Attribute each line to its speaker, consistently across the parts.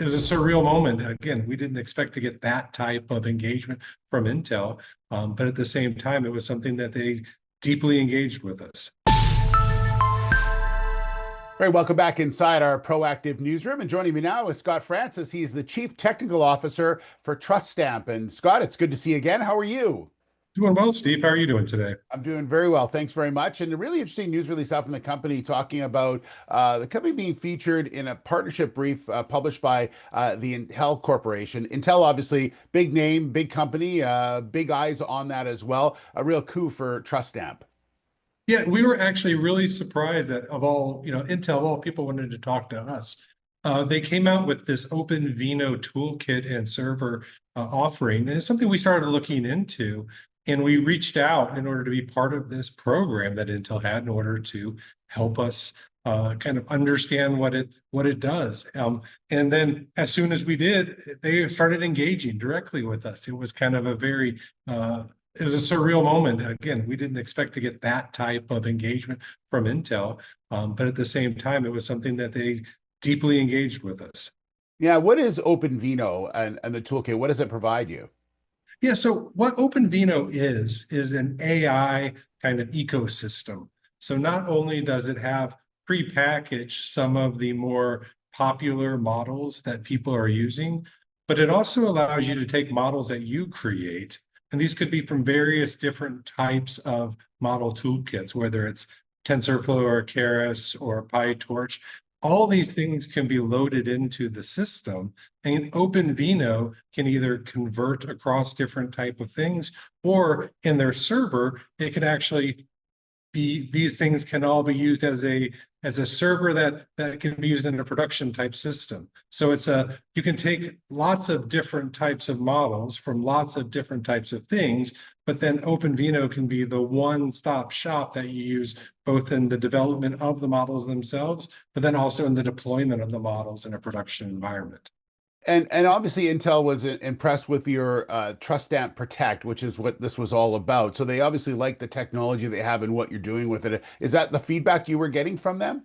Speaker 1: it was a surreal moment. Again, we didn't expect to get that type of engagement from Intel, but at the same time, it was something that they deeply engaged with us.
Speaker 2: All right, welcome back inside our proactive newsroom. And joining me now is Scott Francis. He's the Chief Technical Officer for TrustStamp. And Scott, it's good to see you again. How are you?
Speaker 1: Doing well, Steve. How are you doing today?
Speaker 2: I'm doing very well. Thanks very much. And a really interesting news release out from the company talking about the company being featured in a partnership brief published by the Intel Corporation. Intel, obviously, big name, big company, big eyes on that as well. A real coup for TrustStamp.
Speaker 1: Yeah, we were actually really surprised that of all, Intel, of all people wanted to talk to us. They came out with this OpenVINO toolkit and server offering, and it's something we started looking into. And we reached out in order to be part of this program that Intel had in order to help us kind of understand what it does. And then as soon as we did, they started engaging directly with us. It was kind of it was a surreal moment. Again, we didn't expect to get that type of engagement from Intel, but at the same time, it was something that they deeply engaged with us.
Speaker 2: Yeah, what is OpenVINO and the toolkit? What does it provide you?
Speaker 1: Yeah, so what OpenVINO is an AI kind of ecosystem. So not only does it have prepackaged some of the more popular models that people are using, but it also allows you to take models that you create, and these could be from various different types of model toolkits, whether it's TensorFlow or Keras or PyTorch. All these things can be loaded into the system, and OpenVINO can either convert across different type of things, or in their server, it could actually these things can all be used as a server that can be used in a production type system. So you can take lots of different types of models from lots of different types of things, but then OpenVINO can be the one-stop shop that you use both in the development of the models themselves, but then also in the deployment of the models in a production environment.
Speaker 2: And obviously Intel was impressed with your TrustStamp Protect, which is what this was all about. So they obviously like the technology they have and what you're doing with it. Is that the feedback you were getting from them?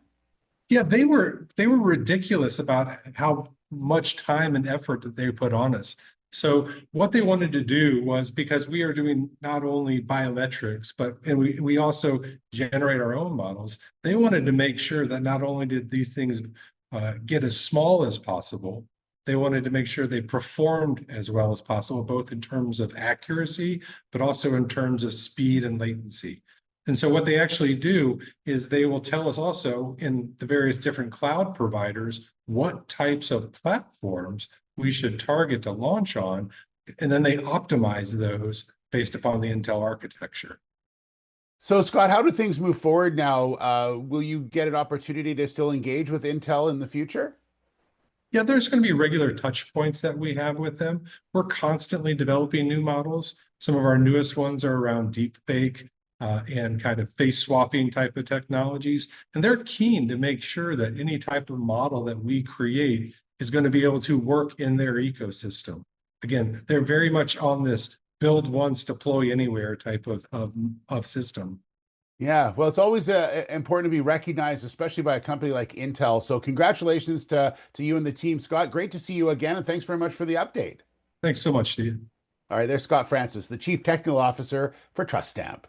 Speaker 1: Yeah, they were ridiculous about how much time and effort that they put on us. So what they wanted to do was, because we are doing not only biometrics, and we also generate our own models, they wanted to make sure that not only did these things get as small as possible, they wanted to make sure they performed as well as possible, both in terms of accuracy, but also in terms of speed and latency. And so what they actually do is they will tell us also in the various different cloud providers what types of platforms we should target to launch on, and then they optimize those based upon the Intel architecture.
Speaker 2: So Scott, how do things move forward now? Will you get an opportunity to still engage with Intel in the future?
Speaker 1: Yeah, there's going to be regular touch points that we have with them. We're constantly developing new models. Some of our newest ones are around deepfake and kind of face swapping type of technologies. And they're keen to make sure that any type of model that we create is going to be able to work in their ecosystem. Again, they're very much on this build once, deploy anywhere type of system.
Speaker 2: Yeah, well, it's always important to be recognized, especially by a company like Intel. So congratulations to you and the team, Scott. Great to see you again, and thanks very much for the update.
Speaker 1: Thanks so much, Steve.
Speaker 2: All right, there's Scott Francis, the Chief Technical Officer for TrustStamp.